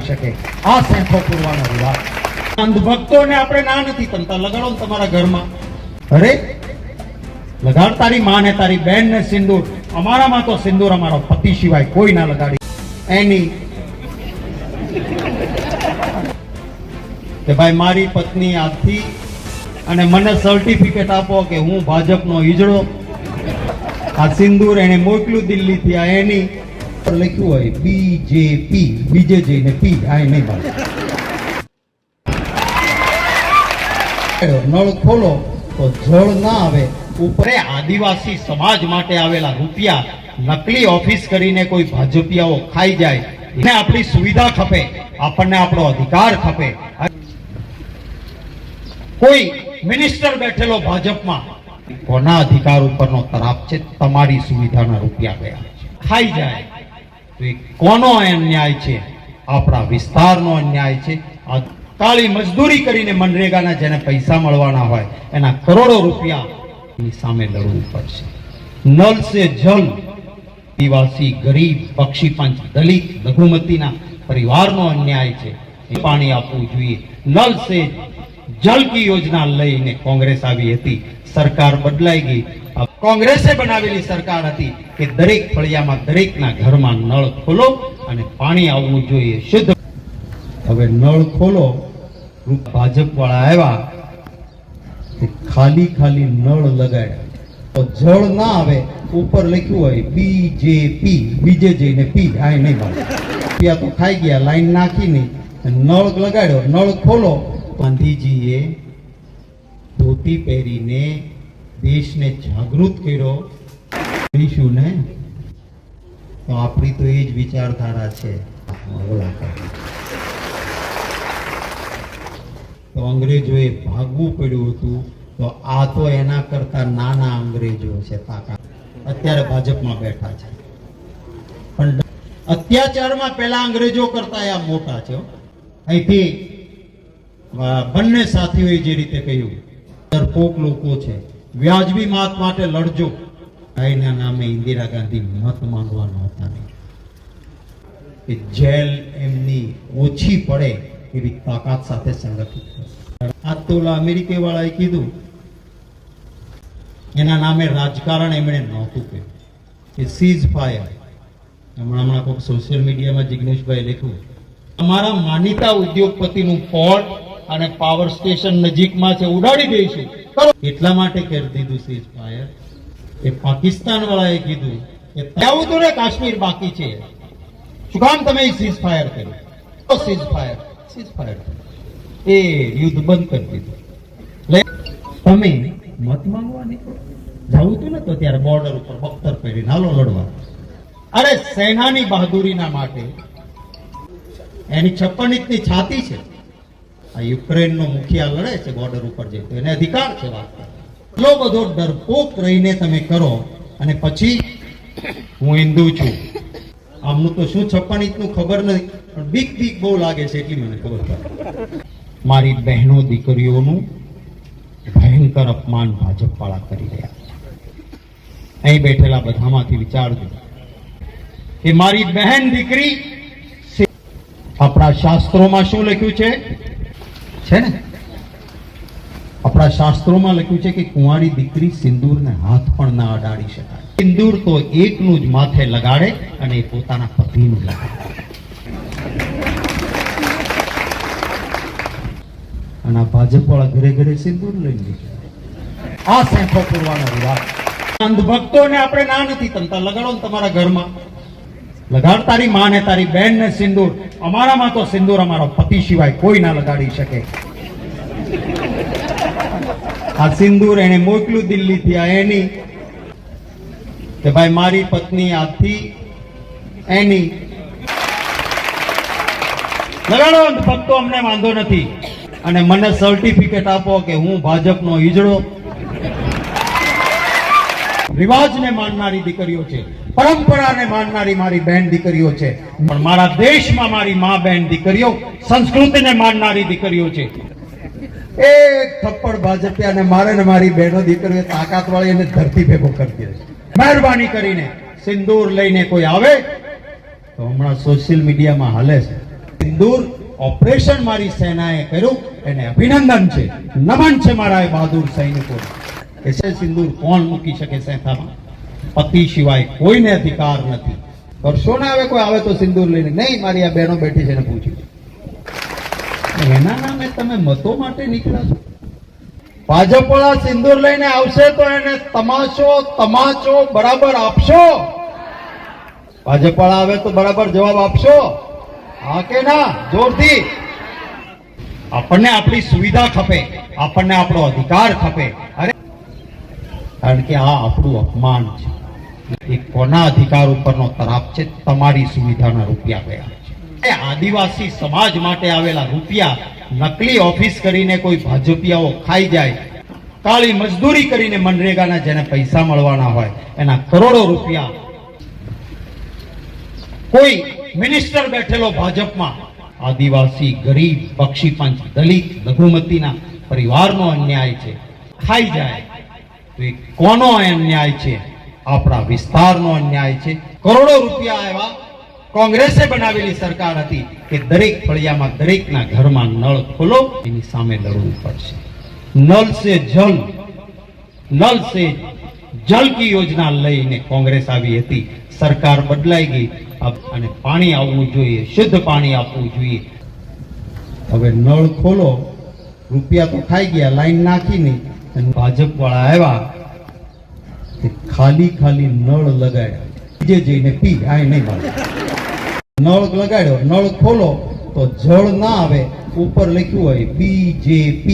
શકે આ સેંખો પૂરવાનો રિવાજ. અંધભક્તોને આપણે ના નથી તમતા, લગાડો ને તમારા ઘરમાં. અરે લગાડ તારી માં ને તારી બેન ને સિંદૂર. અમારામાં તો સિંદૂર અમારો પતિ સિવાય કોઈ ના લગાડી. એની કે ભાઈ મારી પત્ની આજથી અને મને સર્ટિફિકેટ આપો કે હું ભાજપનો ઈજડો. આ સિંદૂર એને મોકલ્યું દિલ્હીથી. આ એની લખ્યું હોય બીજેપી, બીજે જઈને પી. આ નહીં મળે. નળ ખોલો તો જળ ના આવે. ઉપર આદિવાસી સમાજ માટે આવેલા રૂપિયા નકલી ઓફિસ કરીને કોઈ ભાજપિયાઓ ખાઈ જાય. એને આપણી સુવિધા ખપે, આપણને આપણો અધિકાર ખપે. કોઈ મિનિસ્ટર બેઠેલો ભાજપમાં કોના અધિકાર ઉપરનો તરાપ છે? તમારી સુવિધાના રૂપિયા ગયા ખાઈ જાય તો એ કોનો અન્યાય છે? આપણા વિસ્તારનો અન્યાય છે. કાળી મજદૂરી કરીને મનરેગાના જેને પૈસા મળવાના હોય એના કરોડો રૂપિયા ની સામે લડવું પડશે. નલ સે જલ, આદિવાસી, ગરીબ, પક્ષી પંચ, દલિત, લઘુમતીના પરિવારનો અન્યાય છે. પાણી આપવું જોઈએ. નલ સે જલ કી યોજના લઈને કોંગ્રેસ આવી હતી. સરકાર બદલાઈ ગઈ. કોંગ્રેસે બનાવેલી સરકાર હતી કે દરેક ફળિયામાં દરેકના ઘરમાં નળ ખોલો અને પાણી આવવું જોઈએ શુદ્ધ. હવે નળ ખોલો, ભાજપ વાળા આવ્યા, ખાલી ખાલી નળ લગાડ્યા તો જળ ના આવે. ઉપર લખ્યું હોય બીજેપી, બીજે જઈને પી. આ નહીં મળે. ત્યાં તો ખાઈ ગયા. લાઈન નાખી નહીં, નળ લગાડ્યો. નળ ખોલો. ગાંધીજીએ ધોતી પહેરીને દેશને જાગૃત કર્યો. કરીશું ને તો આપણી તો એ જ વિચારધારા છે. તો અંગ્રેજોએ ભાગવું પડ્યું હતું. તો આ તો એના કરતા નાના અંગ્રેજો છે. તાકાત અત્યારે ભાજપમાં બેઠા છે, પણ અત્યાચારમાં પેલા અંગ્રેજો કરતા આ મોટા છે. અહીંથી બંને સાથીઓએ જે રીતે કહ્યું, ડરપોક લોકો છે, વ્યાજબી મત માટે લડજો. એના નામે ઇન્દિરા ગાંધી મત માંગવાનો હતા નહીં. કે જેલ એમની ઓછી પડે એવી તાકાત સાથે સંગઠિત. આ તો અમેરિકા વાળાએ કીધું, એના નામે રાજકારણ એમણે નહોતું કહ્યું કે સીઝ ફાયર. હમણાં કોઈક સોશિયલ મીડિયામાં જિગ્નેશભાઈ લખ્યું, અમારા માનીતા ઉદ્યોગપતિનું પોર્ટ અને પાવર સ્ટેશન નજીકમાં છે, ઉડાડી દઈશું. એટલા માટે કરી દીધું સીઝ ફાયર. એ પાકિસ્તાન વાળાએ કીધું કે આવું તો ને કાશ્મીર બાકી છે, શું કામ તમે સીઝ ફાયર કર્યું? Ceasefire, ceasefire. એ યુદ્ધ બંધ કરી દીધું. તમે મત માંગવા નીકળો. જવું હતું ને તો ત્યારે બોર્ડર ઉપર બખ્તર પહેરીને હાલો લડવા. અરે સેનાની બહાદુરીના માટે એની 56 ઇંચની છાતી છે. આ યુક્રેનનો મુખિયા લડે છે બોર્ડર ઉપર જઈ, તો એને અધિકાર છે વાત કરવાનો. એટલો બધો ડરપોક રહીને તમે કરો અને પછી હું હિન્દુ છું, આમનું તો શું 56 ઇંચનું ખબર નથી, પણ બીક બહુ લાગે છે એટલી મને ખબર પડે. મારી બહેનો દીકરીઓનું ભયંકર અપમાન ભાજપ વાળા કરી રહ્યા છે. અહીં બેઠેલા બધામાંથી વિચારજો કે મારી બહેન દીકરી. આપણા શાસ્ત્રોમાં શું લખ્યું છે ને? આપણા શાસ્ત્રોમાં લખ્યું છે કે કુંવારી દીકરી સિંદૂરને હાથ પણ ના અડાડી શકાય. સિંદૂર તો એકનું જ માથે લગાડે અને એ પોતાના પતિનું લગાડે. અને આ ભાજપ વાળા ઘરે ઘરે સિંદૂર લઈ લીધું. આ સેંખો પૂરવાનો રિવાજ. અંધભક્તોને આપણે ના નથી તમતા, લગાડો ને તમારા ઘરમાં. લગાડ તારી માં ને તારી બેન ને સિંદૂર. અમારામાં તો સિંદૂર અમારો પતિ સિવાય કોઈ ના લગાડી શકે. આ સિંદૂર એને મોકલ્યું દિલ્હીથી. આ એની કે ભાઈ મારી પત્ની આજથી એની. લગાડો ભક્તો, અમને વાંધો નથી. અને મને સર્ટિફિકેટ આપો કે હું ભાજપનો ઈજડો. રિવાજને માનનારી દીકરીઓ છે, પરંપરાને માનનારી મારી બહેન દીકરીઓ છે, પણ મારા દેશમાં મારી મા બહેન દીકરીઓ સંસ્કૃતિને માનનારી દીકરીઓ છે. એક થપ્પડ ભાજપિયાને મારે ને મારી બહેનો દીકરીઓ તાકાત વાળી એને ધરતી ભેગો કરી દે. મહેરબાની કરીને સિંદૂર લઈને કોઈ આવે તો હમણાં સોશિયલ મીડિયામાં હાલે છે સિંદૂર ઓપરેશન મારી સેનાએ કર્યું, એને અભિનંદન છે, નમન છે મારા એ બહાદુર સૈનિકો. એસે સિંદૂર કોણ મૂકી શકે સેથામાં? પતિ સિવાય કોઈને અધિકાર નથી. કરશો ને હવે કોઈ આવે તો સિંદૂર લઈને, નહીં મારી આ બહેનો બેઠી છે એને પૂછ્યું. એના નામે તમે મતો માટે નીકળ્યા છો. ભાજપ વાળા સિંદૂર લઈને આવશે તો એને તમાચો બરાબર આપશો? ભાજપ વાળા આવે તો બરાબર જવાબ આપશો? હા કે ના? જોરથી. આપણને આપણી સુવિધા ખપે, આપણને આપણો અધિકાર ખપે. અરે કારણ કે આ આપણું અપમાન છે. એ કોના અધિકાર ઉપરનો તરાપ છે? તમારી સુવિધાના રૂપિયા ગયા છે. આદિવાસી સમાજ માટે આવેલા રૂપિયા નકલી ઓફિસ કરીને કોઈ ભાજપિયાઓ ખાઈ જાય, કાળી મજદૂરી કરીને મનરેગાના જેને પૈસા મળવાના હોય એના કરોડો રૂપિયા કોઈ મિનિસ્ટર બેઠેલો ભાજપમાં આદિવાસી, ગરીબ, બક્ષીપંચ, દલિત, લઘુમતીના પરિવારનો અન્યાય છે, ખાઈ જાય તો એ કોનો અન્યાય છે? આપણા વિસ્તારનો અન્યાય છે. કરોડો રૂપિયા આવ્યા. કોંગ્રેસે બનાવેલી સરકાર હતી કે દરેક ફળિયામાં, દરેકના ઘરમાં નળ ખોલો, એની સામે લડવું પડશે. નલ સે જલ કી યોજના લઈને કોંગ્રેસ આવી હતી. સરકાર બદલાઈ ગઈ અને પાણી આવવું જોઈએ, શુદ્ધ પાણી આપવું જોઈએ. હવે નળ ખોલો, રૂપિયા તો ખાઈ ગયા, લાઈન નાખી નહીં, અને ભાજપ વાળા આવ્યા, ખાલી નળ લગાડ્યા, બીજે જઈને પી, આ નહીં મળે. નળ લગાડ્યો, નળ ખોલો તો જળ ના આવે, ઉપર લખ્યું હોય BJP.